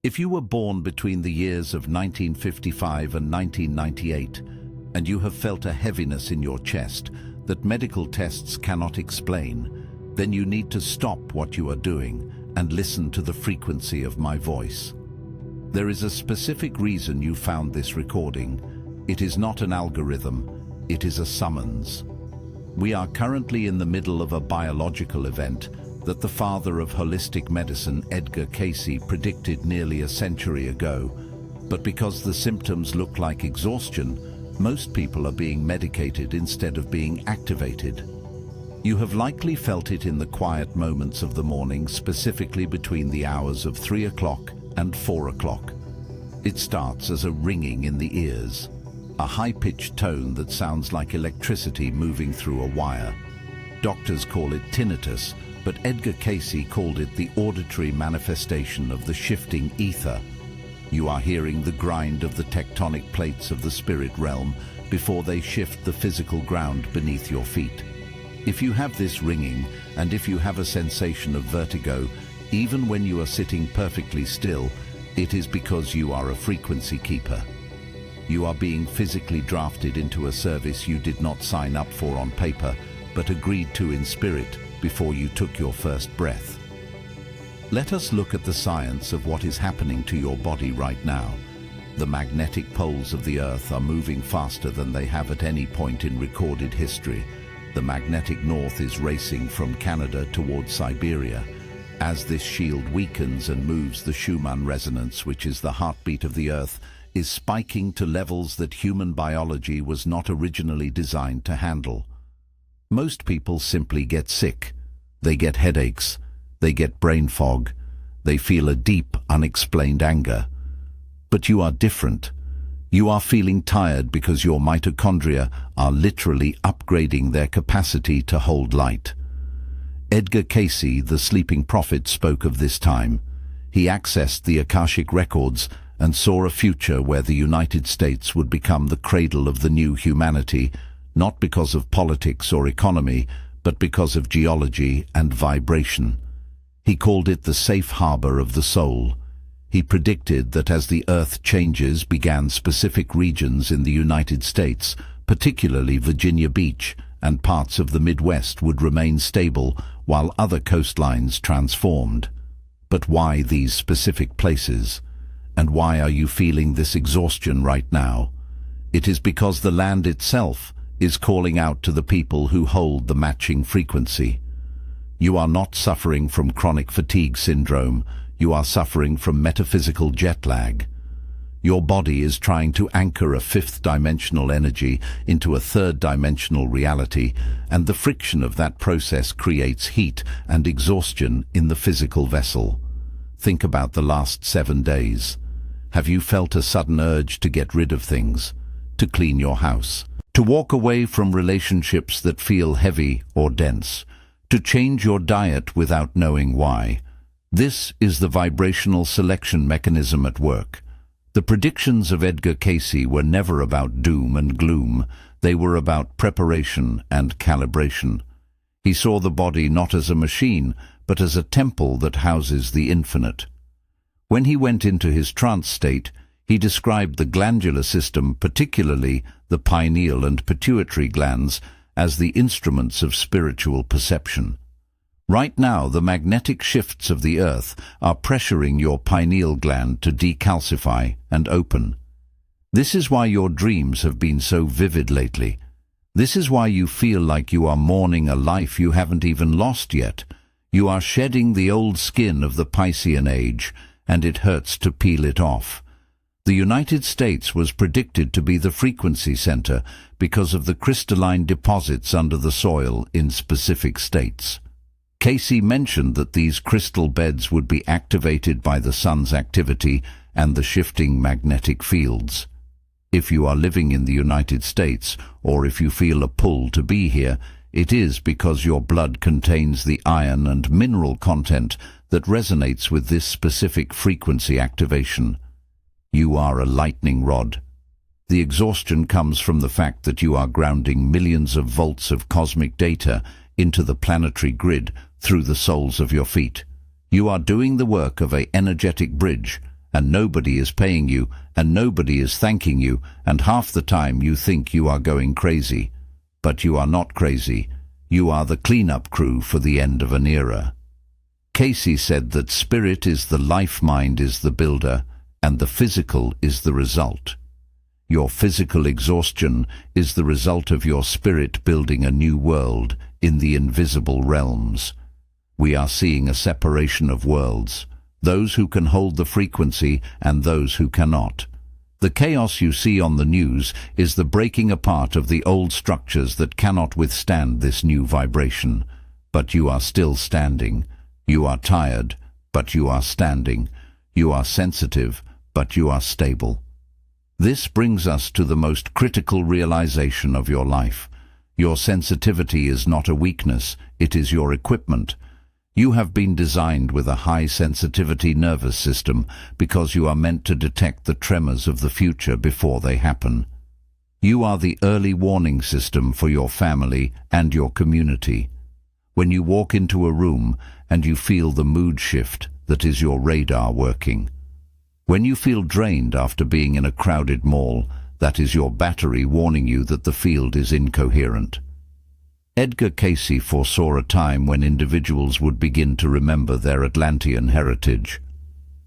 If you were born between the years of 1955 and 1998, and you have felt a heaviness in your chest that medical tests cannot explain, then you need to stop what you are doing and listen to the frequency of my voice. There is a specific reason you found this recording. It is not an algorithm, it is a summons. We are currently in the middle of a biological event that the father of holistic medicine, Edgar Cayce, predicted nearly a century ago. But because the symptoms look like exhaustion, most people are being medicated instead of being activated. You have likely felt it in the quiet moments of the morning, specifically between the hours of 3 o'clock and 4 o'clock. It starts as a ringing in the ears, a high-pitched tone that sounds like electricity moving through a wire. Doctors call it tinnitus, but Edgar Cayce called it the auditory manifestation of the shifting ether. You are hearing the grind of the tectonic plates of the spirit realm before they shift the physical ground beneath your feet. If you have this ringing, and if you have a sensation of vertigo, even when you are sitting perfectly still, it is because you are a frequency keeper. You are being physically drafted into a service you did not sign up for on paper, but agreed to in spirit before you took your first breath. Let us look at the science of what is happening to your body right now. The magnetic poles of the Earth are moving faster than they have at any point in recorded history. The magnetic north is racing from Canada towards Siberia. As this shield weakens and moves, the Schumann resonance, which is the heartbeat of the Earth, is spiking to levels that human biology was not originally designed to handle. Most people simply get sick. They get headaches. They get brain fog. They feel a deep, unexplained anger. But you are different. You are feeling tired because your mitochondria are literally upgrading their capacity to hold light. Edgar Cayce, the sleeping prophet, spoke of this time. He accessed the Akashic records and saw a future where the United States would become the cradle of the new humanity, not because of politics or economy, but because of geology and vibration. He called it the safe harbor of the soul. He predicted that as the Earth changes began, specific regions in the United States, particularly Virginia Beach and parts of the Midwest, would remain stable while other coastlines transformed. But why these specific places? And why are you feeling this exhaustion right now? It is because the land itself is calling out to the people who hold the matching frequency. You are not suffering from chronic fatigue syndrome. You are suffering from metaphysical jet lag. Your body is trying to anchor a fifth-dimensional energy into a third-dimensional reality, and the friction of that process creates heat and exhaustion in the physical vessel. Think about the last 7 days. Have you felt a sudden urge to get rid of things, to clean your house, to walk away from relationships that feel heavy or dense, to change your diet without knowing why? This is the vibrational selection mechanism at work. The predictions of Edgar Cayce were never about doom and gloom. They were about preparation and calibration. He saw the body not as a machine, but as a temple that houses the infinite. When he went into his trance state, he described the glandular system, particularly the pineal and pituitary glands, as the instruments of spiritual perception. Right now, the magnetic shifts of the Earth are pressuring your pineal gland to decalcify and open. This is why your dreams have been so vivid lately. This is why you feel like you are mourning a life you haven't even lost yet. You are shedding the old skin of the Piscean age, and it hurts to peel it off. The United States was predicted to be the frequency center because of the crystalline deposits under the soil in specific states. Cayce mentioned that these crystal beds would be activated by the sun's activity and the shifting magnetic fields. If you are living in the United States, or if you feel a pull to be here, it is because your blood contains the iron and mineral content that resonates with this specific frequency activation. You are a lightning rod. The exhaustion comes from the fact that you are grounding millions of volts of cosmic data into the planetary grid through the soles of your feet. You are doing the work of an energetic bridge, and nobody is paying you, and nobody is thanking you, and half the time you think you are going crazy. But you are not crazy. You are the cleanup crew for the end of an era. Cayce said that spirit is the life, mind is the builder, and the physical is the result. Your physical exhaustion is the result of your spirit building a new world in the invisible realms. We are seeing a separation of worlds, those who can hold the frequency and those who cannot. The chaos you see on the news is the breaking apart of the old structures that cannot withstand this new vibration. But you are still standing. You are tired, but you are standing. You are sensitive, but you are stable. This brings us to the most critical realization of your life. Your sensitivity is not a weakness, it is your equipment. You have been designed with a high sensitivity nervous system because you are meant to detect the tremors of the future before they happen. You are the early warning system for your family and your community. When you walk into a room and you feel the mood shift, that is your radar working. When you feel drained after being in a crowded mall, that is your battery warning you that the field is incoherent. Edgar Cayce foresaw a time when individuals would begin to remember their Atlantean heritage.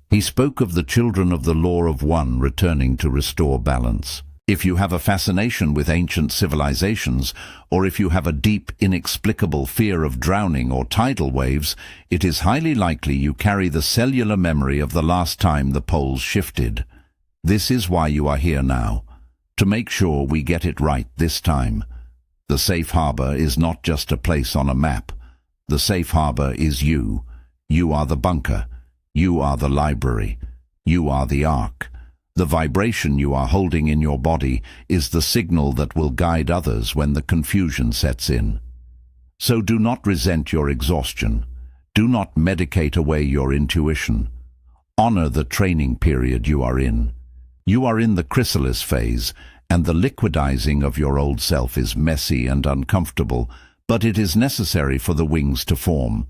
He spoke of the children of the law of one returning to restore balance. If you have a fascination with ancient civilizations, or if you have a deep, inexplicable fear of drowning or tidal waves, it is highly likely you carry the cellular memory of the last time the poles shifted. This is why you are here now, to make sure we get it right this time. The safe harbor is not just a place on a map. The safe harbor is you. You are the bunker. You are the library. You are the ark. The vibration you are holding in your body is the signal that will guide others when the confusion sets in. So do not resent your exhaustion. Do not medicate away your intuition. Honor the training period you are in. You are in the chrysalis phase, and the liquidizing of your old self is messy and uncomfortable, but it is necessary for the wings to form.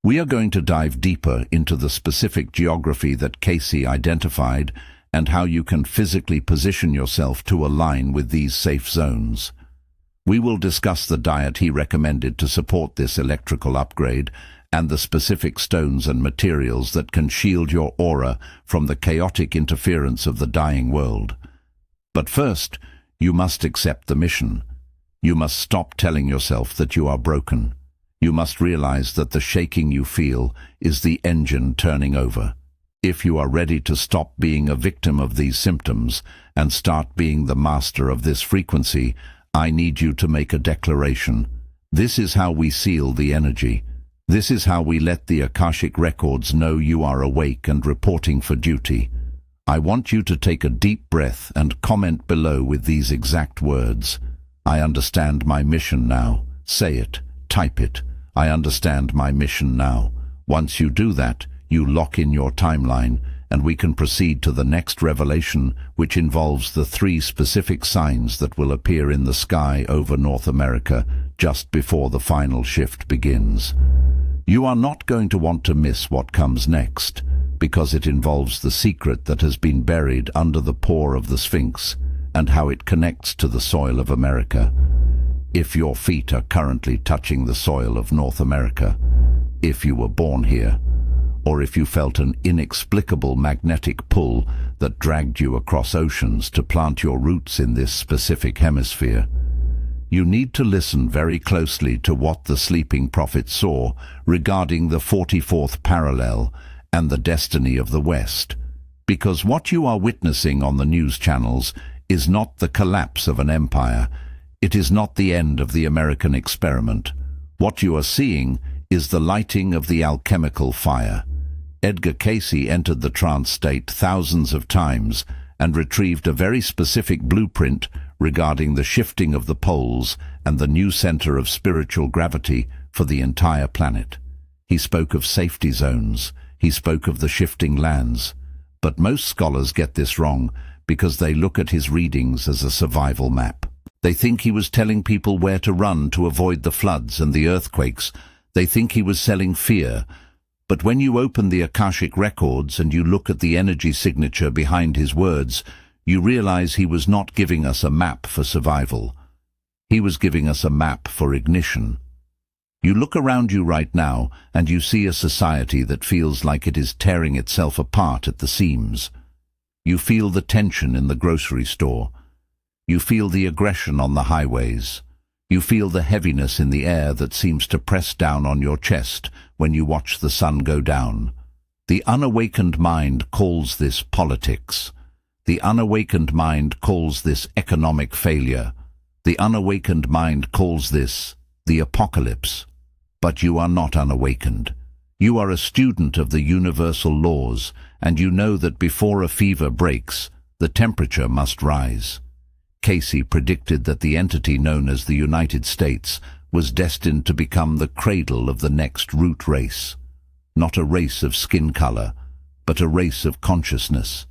We are going to dive deeper into the specific geography that Cayce identified and how you can physically position yourself to align with these safe zones. We will discuss the diet he recommended to support this electrical upgrade and the specific stones and materials that can shield your aura from the chaotic interference of the dying world. But first, you must accept the mission. You must stop telling yourself that you are broken. You must realize that the shaking you feel is the engine turning over. If you are ready to stop being a victim of these symptoms and start being the master of this frequency, I need you to make a declaration. This is how we seal the energy. This is how we let the Akashic records know you are awake and reporting for duty. I want you to take a deep breath and comment below with these exact words. I understand my mission now. Say it. Type it. I understand my mission now. Once you do that, you lock in your timeline, and we can proceed to the next revelation, which involves the 3 specific signs that will appear in the sky over North America just before the final shift begins. You are not going to want to miss what comes next, because it involves the secret that has been buried under the pore of the Sphinx and how it connects to the soil of America. If your feet are currently touching the soil of North America, if you were born here, or if you felt an inexplicable magnetic pull that dragged you across oceans to plant your roots in this specific hemisphere, you need to listen very closely to what the sleeping prophet saw regarding the 44th parallel and the destiny of the West, because what you are witnessing on the news channels is not the collapse of an empire. It is not the end of the American experiment. What you are seeing is the lighting of the alchemical fire. Edgar Cayce entered the trance state thousands of times and retrieved a very specific blueprint regarding the shifting of the poles and the new center of spiritual gravity for the entire planet. He spoke of safety zones. He spoke of the shifting lands. But most scholars get this wrong because they look at his readings as a survival map. They think he was telling people where to run to avoid the floods and the earthquakes. They think he was selling fear. But when you open the Akashic records and you look at the energy signature behind his words, you realize he was not giving us a map for survival. He was giving us a map for ignition. You look around you right now and you see a society that feels like it is tearing itself apart at the seams. You feel the tension in the grocery store. You feel the aggression on the highways. You feel the heaviness in the air that seems to press down on your chest when you watch the sun go down. The unawakened mind calls this politics. The unawakened mind calls this economic failure. The unawakened mind calls this the apocalypse. But you are not unawakened. You are a student of the universal laws, and you know that before a fever breaks, the temperature must rise. Cayce predicted that the entity known as the United States was destined to become the cradle of the next root race. Not a race of skin color, but a race of consciousness.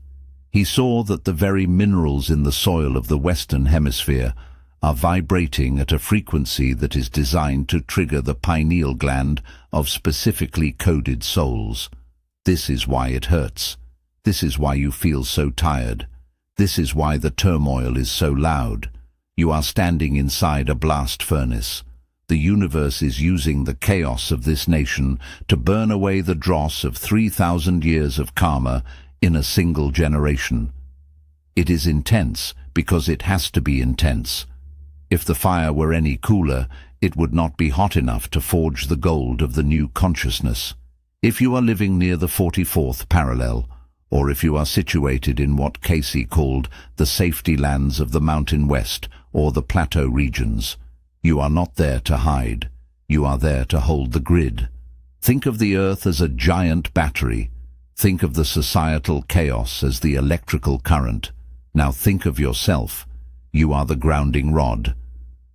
He saw that the very minerals in the soil of the Western Hemisphere are vibrating at a frequency that is designed to trigger the pineal gland of specifically coded souls. This is why it hurts. This is why you feel so tired. This is why the turmoil is so loud. You are standing inside a blast furnace. The universe is using the chaos of this nation to burn away the dross of 3,000 years of karma in a single generation. It is intense because it has to be intense. If the fire were any cooler, it would not be hot enough to forge the gold of the new consciousness. If you are living near the 44th parallel, or if you are situated in what Cayce called the safety lands of the Mountain West or the plateau regions, you are not there to hide. You are there to hold the grid. Think of the earth as a giant battery. Think of the societal chaos as the electrical current. Now think of yourself. You are the grounding rod.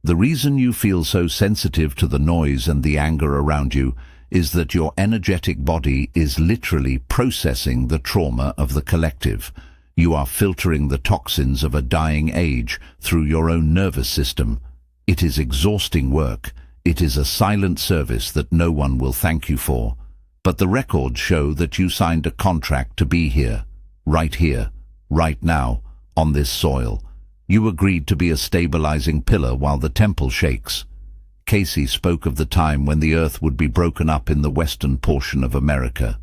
The reason you feel so sensitive to the noise and the anger around you is that your energetic body is literally processing the trauma of the collective. You are filtering the toxins of a dying age through your own nervous system. It is exhausting work. It is a silent service that no one will thank you for. But the records show that you signed a contract to be here, right now, on this soil. You agreed to be a stabilizing pillar while the temple shakes. Cayce spoke of the time when the earth would be broken up in the western portion of America.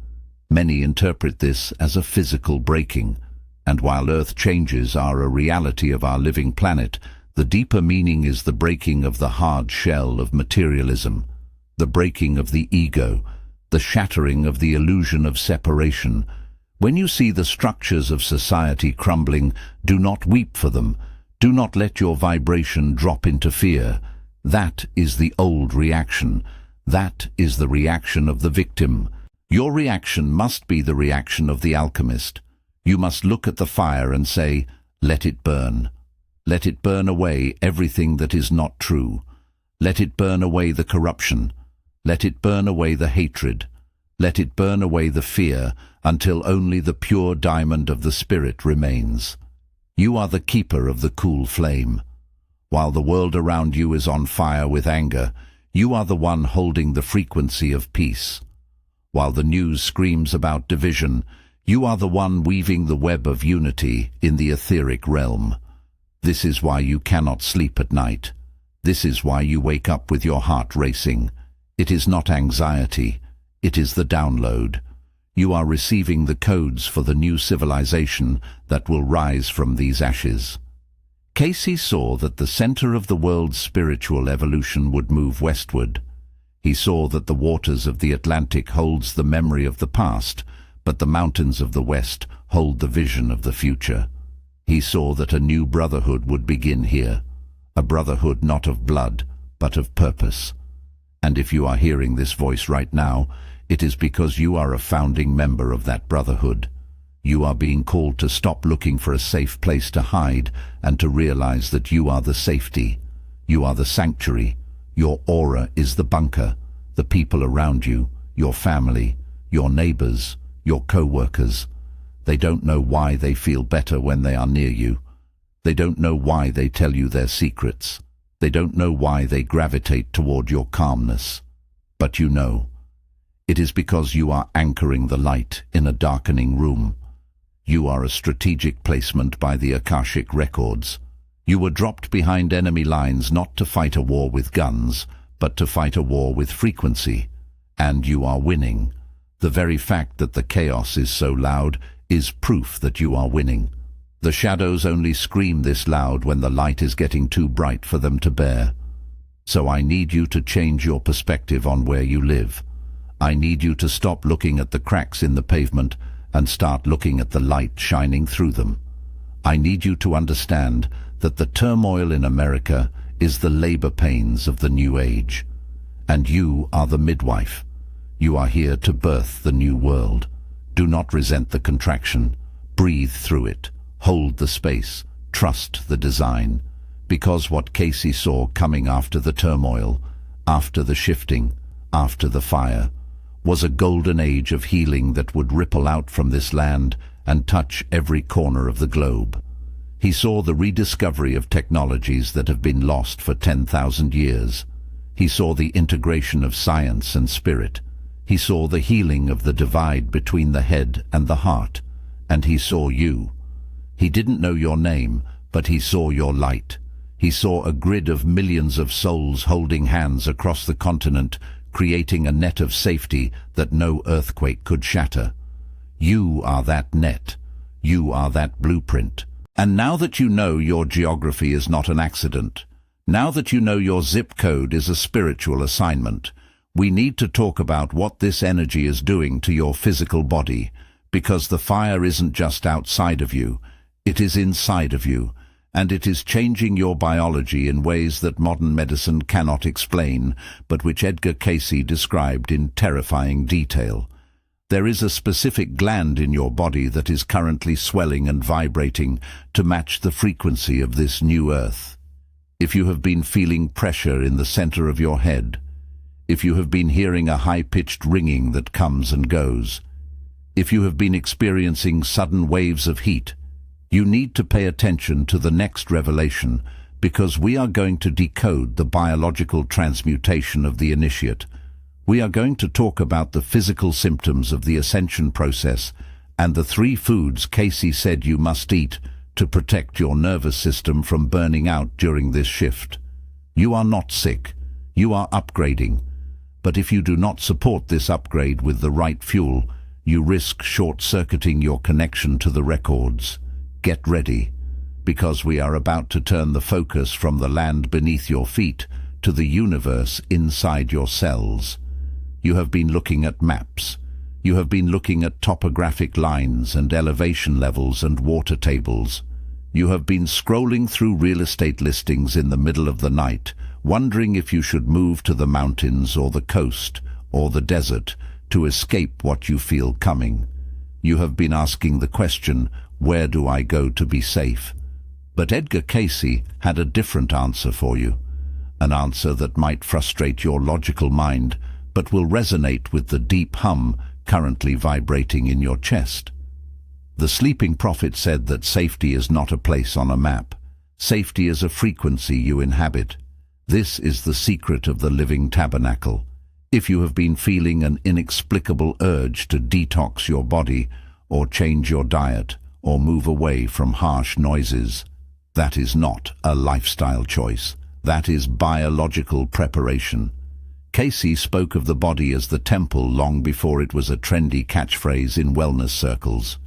Many interpret this as a physical breaking, and while earth changes are a reality of our living planet, the deeper meaning is the breaking of the hard shell of materialism, the breaking of the ego, the shattering of the illusion of separation. When you see the structures of society crumbling, do not weep for them. Do not let your vibration drop into fear. That is the old reaction. That is the reaction of the victim. Your reaction must be the reaction of the alchemist. You must look at the fire and say, "Let it burn. Let it burn away everything that is not true. Let it burn away the corruption. Let it burn away the hatred. Let it burn away the fear until only the pure diamond of the spirit remains." You are the keeper of the cool flame. While the world around you is on fire with anger, you are the one holding the frequency of peace. While the news screams about division, you are the one weaving the web of unity in the etheric realm. This is why you cannot sleep at night. This is why you wake up with your heart racing. It is not anxiety, it is the download. You are receiving the codes for the new civilization that will rise from these ashes. Cayce saw that the center of the world's spiritual evolution would move westward. He saw that the waters of the Atlantic holds the memory of the past, but the mountains of the west hold the vision of the future. He saw that a new brotherhood would begin here, a brotherhood not of blood, but of purpose. And if you are hearing this voice right now, it is because you are a founding member of that brotherhood. You are being called to stop looking for a safe place to hide and to realize that you are the safety. You are the sanctuary. Your aura is the bunker. The people around you, your family, your neighbors, your co-workers. They don't know why they feel better when they are near you. They don't know why they tell you their secrets. They don't know why they gravitate toward your calmness. But you know. It is because you are anchoring the light in a darkening room. You are a strategic placement by the Akashic records. You were dropped behind enemy lines not to fight a war with guns, but to fight a war with frequency. And you are winning. The very fact that the chaos is so loud is proof that you are winning. The shadows only scream this loud when the light is getting too bright for them to bear. So I need you to change your perspective on where you live. I need you to stop looking at the cracks in the pavement and start looking at the light shining through them. I need you to understand that the turmoil in America is the labor pains of the new age. And you are the midwife. You are here to birth the new world. Do not resent the contraction. Breathe through it. Hold the space. Trust the design. Because what Cayce saw coming after the turmoil, after the shifting, after the fire, was a golden age of healing that would ripple out from this land and touch every corner of the globe. He saw the rediscovery of technologies that have been lost for 10,000 years. He saw the integration of science and spirit. He saw the healing of the divide between the head and the heart. And he saw you. He didn't know your name, but he saw your light. He saw a grid of millions of souls holding hands across the continent, creating a net of safety that no earthquake could shatter. You are that net. You are that blueprint. And now that you know your geography is not an accident, now that you know your zip code is a spiritual assignment, we need to talk about what this energy is doing to your physical body, because the fire isn't just outside of you, it is inside of you, and it is changing your biology in ways that modern medicine cannot explain, but which Edgar Cayce described in terrifying detail. There is a specific gland in your body that is currently swelling and vibrating to match the frequency of this new earth. If you have been feeling pressure in the center of your head, if you have been hearing a high-pitched ringing that comes and goes, if you have been experiencing sudden waves of heat, you need to pay attention to the next revelation, because we are going to decode the biological transmutation of the initiate. We are going to talk about the physical symptoms of the ascension process and the 3 foods Cayce said you must eat to protect your nervous system from burning out during this shift. You are not sick. You are upgrading. But if you do not support this upgrade with the right fuel, you risk short-circuiting your connection to the records. Get ready, because we are about to turn the focus from the land beneath your feet to the universe inside your cells. You have been looking at maps. You have been looking at topographic lines and elevation levels and water tables. You have been scrolling through real estate listings in the middle of the night, wondering if you should move to the mountains or the coast or the desert to escape what you feel coming. You have been asking the question, where do I go to be safe? But Edgar Cayce had a different answer for you, an answer that might frustrate your logical mind, but will resonate with the deep hum currently vibrating in your chest. The sleeping prophet said that safety is not a place on a map. Safety is a frequency you inhabit. This is the secret of the living tabernacle. If you have been feeling an inexplicable urge to detox your body, or change your diet, or move away from harsh noises, that is not a lifestyle choice. That is biological preparation. Cayce spoke of the body as the temple long before it was a trendy catchphrase in wellness circles.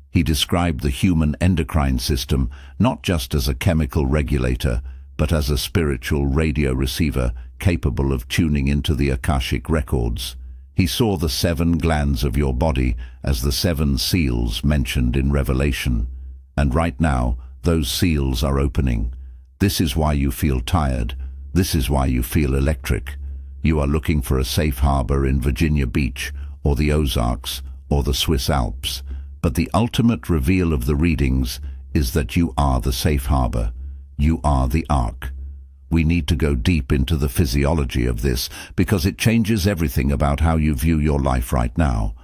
He described the human endocrine system not just as a chemical regulator, but as a spiritual radio receiver capable of tuning into the Akashic records. He saw the 7 glands of your body as the 7 seals mentioned in Revelation. And right now, those seals are opening. This is why you feel tired. This is why you feel electric. You are looking for a safe harbor in Virginia Beach, or the Ozarks, or the Swiss Alps. But the ultimate reveal of the readings is that you are the safe harbor. You are the ark. We need to go deep into the physiology of this, because it changes everything about how you view your life right now.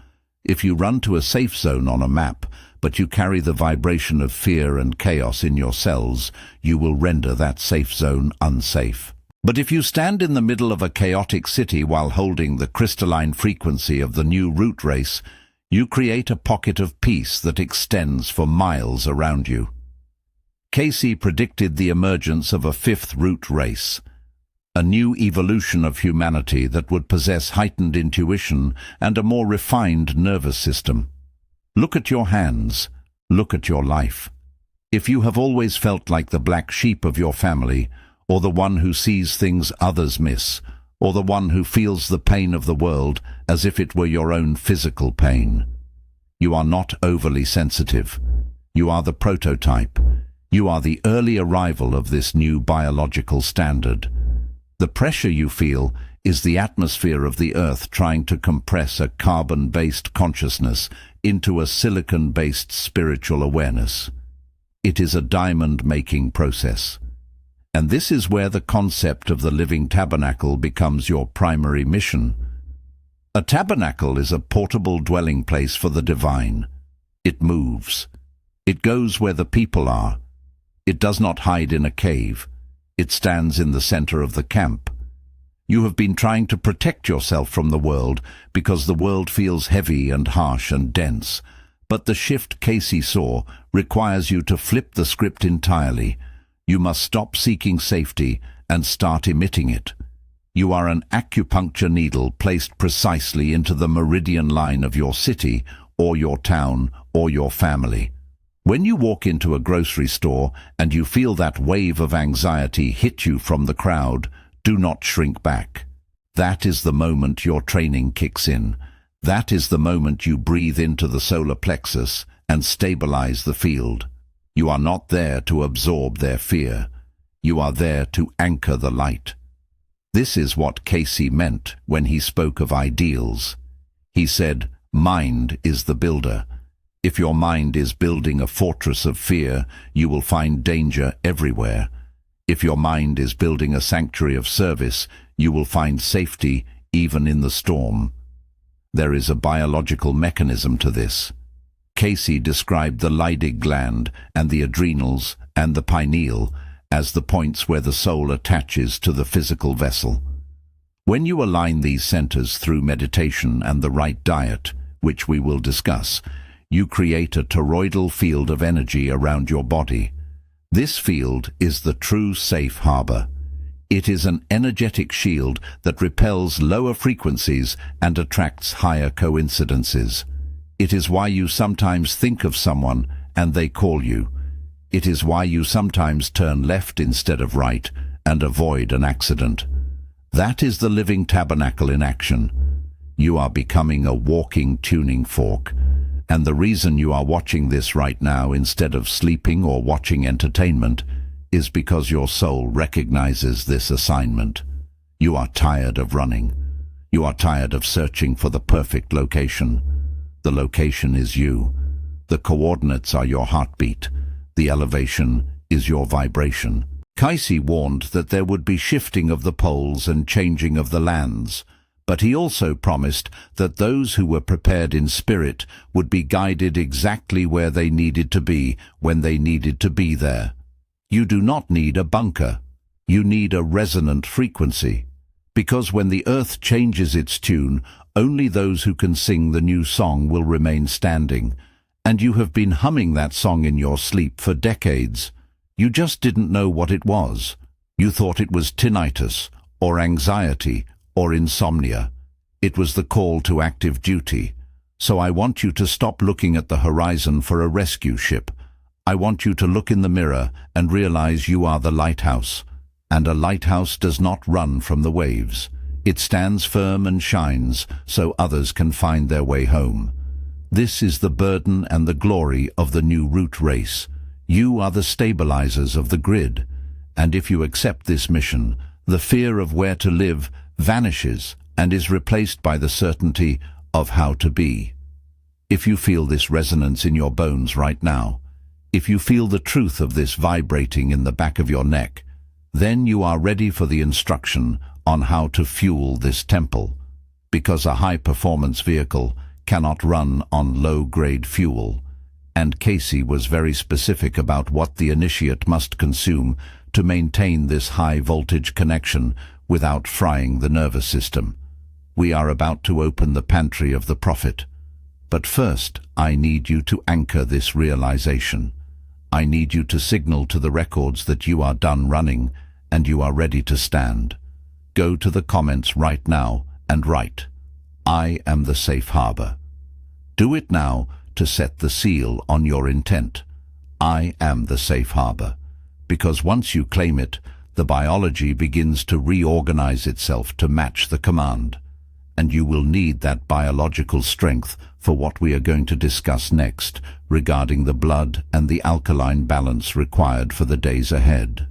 If you run to a safe zone on a map, but you carry the vibration of fear and chaos in your cells, you will render that safe zone unsafe. But if you stand in the middle of a chaotic city while holding the crystalline frequency of the new root race, you create a pocket of peace that extends for miles around you. Cayce predicted the emergence of a fifth root race, a new evolution of humanity that would possess heightened intuition and a more refined nervous system. Look at your hands. Look at your life. If you have always felt like the black sheep of your family, or the one who sees things others miss, or the one who feels the pain of the world as if it were your own physical pain, you are not overly sensitive. You are the prototype. You are the early arrival of this new biological standard. The pressure you feel is the atmosphere of the Earth trying to compress a carbon-based consciousness into a silicon-based spiritual awareness. It is a diamond-making process. And this is where the concept of the living tabernacle becomes your primary mission. A tabernacle is a portable dwelling place for the divine. It moves. It goes where the people are. It does not hide in a cave. It stands in the center of the camp. You have been trying to protect yourself from the world because the world feels heavy and harsh and dense. But the shift Cayce saw requires you to flip the script entirely. You must stop seeking safety and start emitting it. You are an acupuncture needle placed precisely into the meridian line of your city or your town or your family. When you walk into a grocery store and you feel that wave of anxiety hit you from the crowd, do not shrink back. That is the moment your training kicks in. That is the moment you breathe into the solar plexus and stabilize the field. You are not there to absorb their fear. You are there to anchor the light. This is what Cayce meant when he spoke of ideals. He said, mind is the builder. If your mind is building a fortress of fear, you will find danger everywhere. If your mind is building a sanctuary of service, you will find safety even in the storm. There is a biological mechanism to this. Cayce described the Leydig gland and the adrenals and the pineal as the points where the soul attaches to the physical vessel. When you align these centers through meditation and the right diet, which we will discuss, you create a toroidal field of energy around your body. This field is the true safe harbor. It is an energetic shield that repels lower frequencies and attracts higher coincidences. It is why you sometimes think of someone and they call you. It is why you sometimes turn left instead of right and avoid an accident. That is the living tabernacle in action. You are becoming a walking tuning fork. And the reason you are watching this right now instead of sleeping or watching entertainment is because your soul recognizes this assignment. You are tired of running. You are tired of searching for the perfect location. The location is you. The coordinates are your heartbeat. The elevation is your vibration. Cayce warned that there would be shifting of the poles and changing of the lands. But he also promised that those who were prepared in spirit would be guided exactly where they needed to be when they needed to be there. You do not need a bunker. You need a resonant frequency. Because when the earth changes its tune, only those who can sing the new song will remain standing. And you have been humming that song in your sleep for decades. You just didn't know what it was. You thought it was tinnitus, or anxiety, or insomnia. It was the call to active duty. So I want you to stop looking at the horizon for a rescue ship. I want you to look in the mirror and realize you are the lighthouse. And a lighthouse does not run from the waves. It stands firm and shines so others can find their way home. This is the burden and the glory of the new root race. You are the stabilizers of the grid. And if you accept this mission, the fear of where to live vanishes and is replaced by the certainty of how to be. If you feel this resonance in your bones right now, if you feel the truth of this vibrating in the back of your neck, then you are ready for the instruction on how to fuel this temple, because a high-performance vehicle cannot run on low-grade fuel, and Cayce was very specific about what the initiate must consume to maintain this high-voltage connection without frying the nervous system. We are about to open the pantry of the prophet. But first, I need you to anchor this realization. I need you to signal to the records that you are done running and you are ready to stand. Go to the comments right now and write, "I am the safe harbor." Do it now to set the seal on your intent. I am the safe harbor. Because once you claim it, the biology begins to reorganize itself to match the command. And you will need that biological strength for what we are going to discuss next regarding the blood and the alkaline balance required for the days ahead.